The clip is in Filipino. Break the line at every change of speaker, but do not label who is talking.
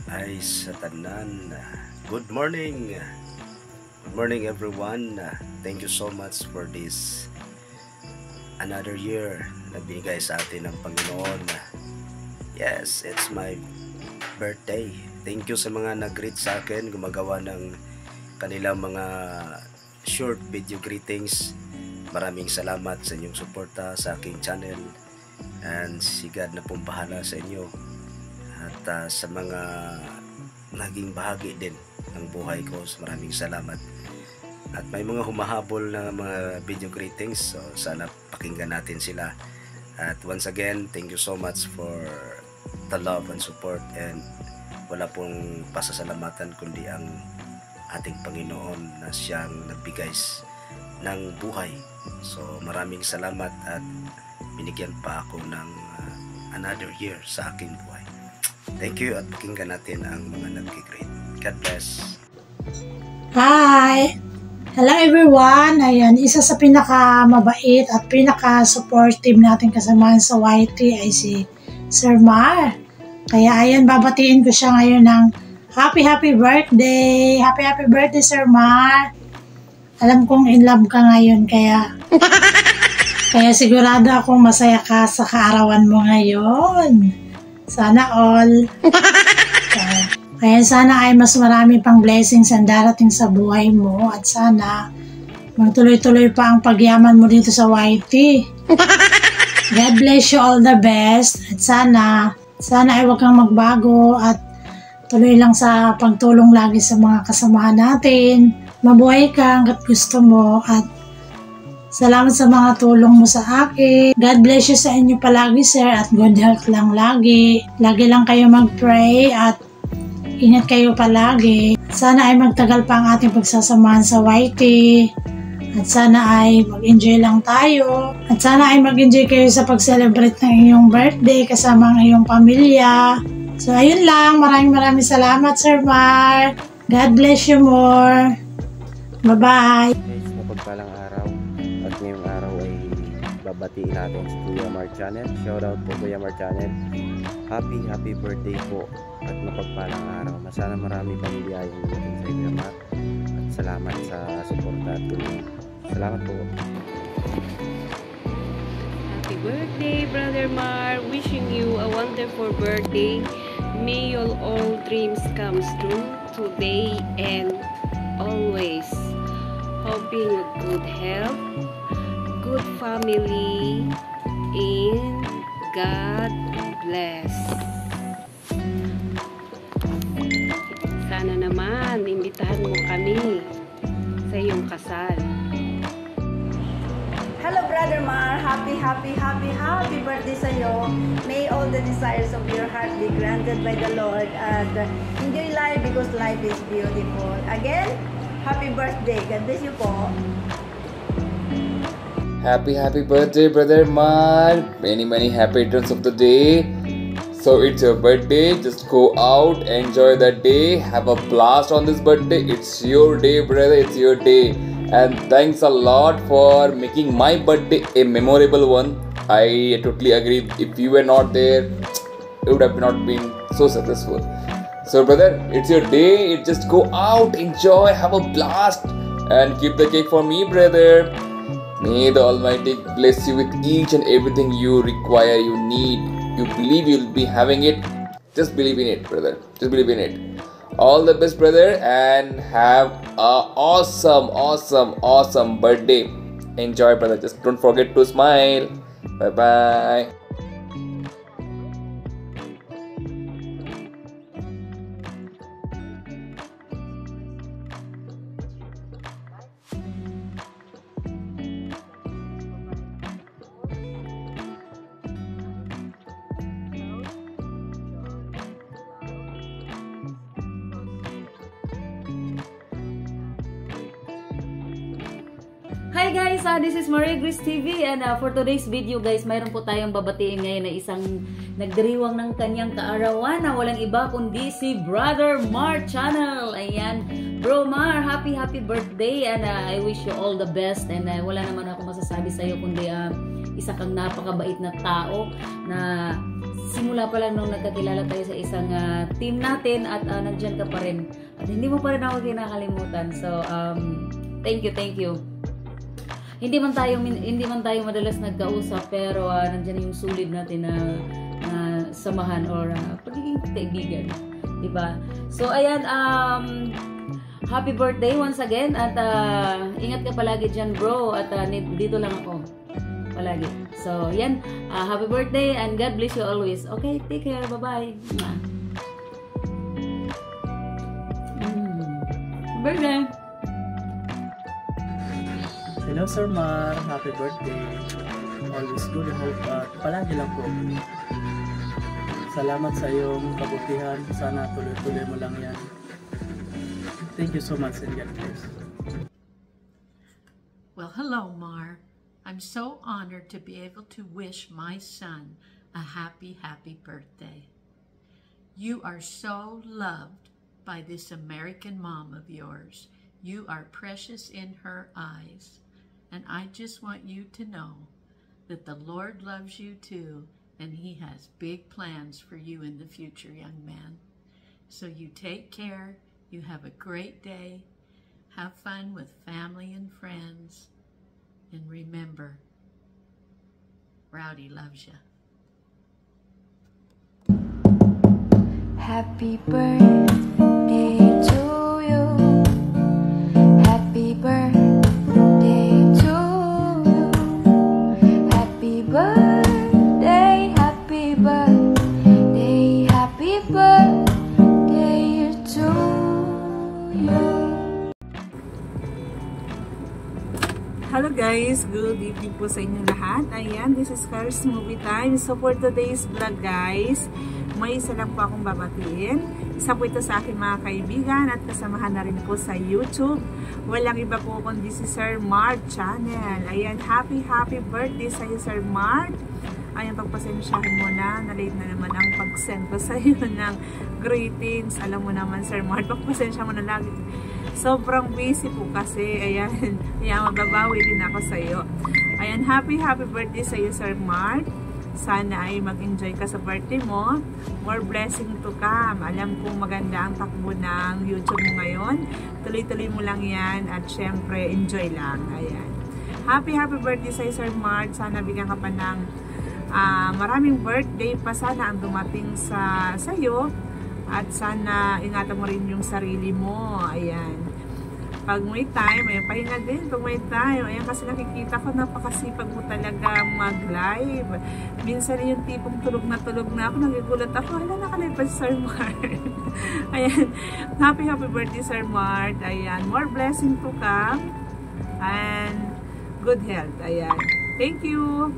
ay sa tanan. Good morning. Good morning everyone. Thank you so much for this another year na binigay sa atin ng Panginoon. Yes, it's my birthday. Thank you sa mga nag-greet sa akin, gumagawa ng kanilang mga short video greetings. Maraming salamat sa inyong suporta sa aking channel, and si God na pong bahala sa inyo at sa mga naging bahagi din ng buhay ko. Maraming salamat. At may mga humahabol na mga video greetings, so sana pakinggan natin sila. At once again, thank you so much for the love and support, and wala pong pasasalamatan kundi ang ating Panginoon na siyang nagbigay ng buhay. So maraming salamat at binigyan pa ako ng another year sa aking buhay. Thank you, at pakinggan natin ang mga nag-greet. God bless.
Hi! Hello everyone! Ayan, isa sa pinakamabait at pinaka-supportive natin kasamahan sa YT ay si Sir Mar. Kaya ayan, babatiin ko siya ngayon ng happy birthday! Happy birthday, Sir Mar! Alam kong in love ka ngayon, kaya sigurado akong masaya ka sa kaarawan mo ngayon. Sana all. Kaya sana ay mas marami pang blessings ang darating sa buhay mo, at sana magtuloy-tuloy pa ang pagyaman mo dito sa YT. God bless you, all the best. At sana ay huwag kang magbago at tuloy lang sa pagtulong lagi sa mga kasamahan natin. Mabuhay ka hanggat gusto mo, at salamat sa mga tulong mo sa akin. God bless you sa inyo palagi, sir, at good health lang lagi. Lagi lang kayo mag-pray at ingat kayo palagi. Sana ay magtagal pa ang ating pagsasamahan sa YT. At sana ay mag-enjoy lang tayo. At sana ay mag-enjoy kayo sa pag-celebrate ng inyong birthday kasama ang iyong pamilya. So ayun lang. Maraming salamat, Sir Mar. God bless you more. Bye-bye.
Guys, mapagpalang araw. At ngayong araw ay babatiin natin si Kuya Mar Channel. Shoutout po Kuya Mar Channel. Happy birthday po. At mapagpalang araw. Sana marami pamilya yung dumating sa Kuya Mar. At salamat sa suporta at tulong. Salamat po.
Happy birthday, Brother Mar. Wishing you a wonderful birthday. May all dreams come true today and always. Hoping a good health, good family, and God bless. Sana naman imbitahan mo kami sa iyong kasal.
Hello Brother Mar, happy birthday sa iyo. May all the desires of your heart be granted by the Lord, and enjoy life because life is beautiful. Again, happy birthday. God bless you po.
Happy birthday, Brother Mar. Many happy returns of the day. So it's your birthday. Just go out, enjoy the day, have a blast on this birthday. It's your day, brother. It's your day. And thanks a lot for making my birthday a memorable one. I totally agree. If you were not there, it would have not been so successful. So brother, it's your day. Just go out, enjoy, have a blast, and keep the cake for me, brother. May the Almighty bless you with each and everything you require, you need. You believe you'll be having it. Just believe in it, brother. Just believe in it. All the best, brother, and have a awesome birthday. Enjoy, brother. Just don't forget to smile. Bye.
Hi guys, this is Maria Grace TV, and for today's video guys, mayroon po tayong babatiin ngayon na isang nagdiriwang ng kanyang kaarawan na walang iba kundi si Brother Mar Channel. Ayan, Bro Mar, happy birthday, and I wish you all the best, and wala naman ako masasabi sa iyo kundi isa kang napakabait na tao na simula pa lang nung nagkakilala tayo sa isang team natin at nandyan ka pa rin. At hindi mo pa rin ako kinakalimutan. So, thank you. Hindi man tayo madalas nagkausap, pero nandyan yung sulid natin na samahan or pagiging kaibigan. Diba? So, ayan, happy birthday once again at ingat ka palagi dyan, bro, at dito lang ako palagi. So, yan, happy birthday and God bless you always. Okay, take care, bye-bye. Birthday!
Hello Sir Mar, happy birthday. Always good and hope palagi lang po. Salamat sa iyong kabutihan. Sana tuloy-tuloy mo lang yan. Thank you so much and God bless.
Well, hello, Mar. I'm so honored to be able to wish my son a happy, happy birthday. You are so loved by this American mom of yours. You are precious in her eyes. And I just want you to know that the Lord loves you too, and He has big plans for you in the future, young man. So you take care, you have a great day, have fun with family and friends, and remember, Rowdy loves you.
Happy birthday to you. Happy birthday to you. Happy birthday, happy birthday, happy birthday to you.
Hello guys, good evening po sa inyo lahat. Ayan, this is Cars Movie Time. So for today's vlog guys, may isa lang po akong babatiin. Isa po ito sa aking mga kaibigan at kasamahan na rin po sa YouTube. Walang iba po kundi si Sir Mart Channel. Ayan, happy birthday sa iyo Sir Mart. Ayan, pagpasensyahan mo na late na naman ang pag-send ko sa iyo ng greetings. Alam mo naman Sir Mart, pagpasensya mo na lagi. Sobrang busy po kasi, ayan, magbabawi din ako sa iyo. Ayan, happy birthday sa iyo Sir Mart. Sana ay mag-enjoy ka sa birthday mo. More blessing to come. Alam kong maganda ang takbo ng YouTube mo ngayon. Tuloy-tuloy mo lang yan at syempre enjoy lang. Ayan. Happy birthday sa iyo Sir Mart. Sana bigyan ka pa ng maraming birthday pa sana ang dumating sa iyo. At sana ingatan mo rin yung sarili mo. Ayan. Pag may time, ayan, pahinga din. Pag may time, ayan, kasi nakikita ko napakasipag mo talaga mag-live. Minsan yung tipong tulog na ako. Nagigulat ako. Hala, nakalive pa si Sir Mart. Ayan. Happy birthday, Sir Mart. Ayan. More blessing to come. And good health. Ayan. Thank you.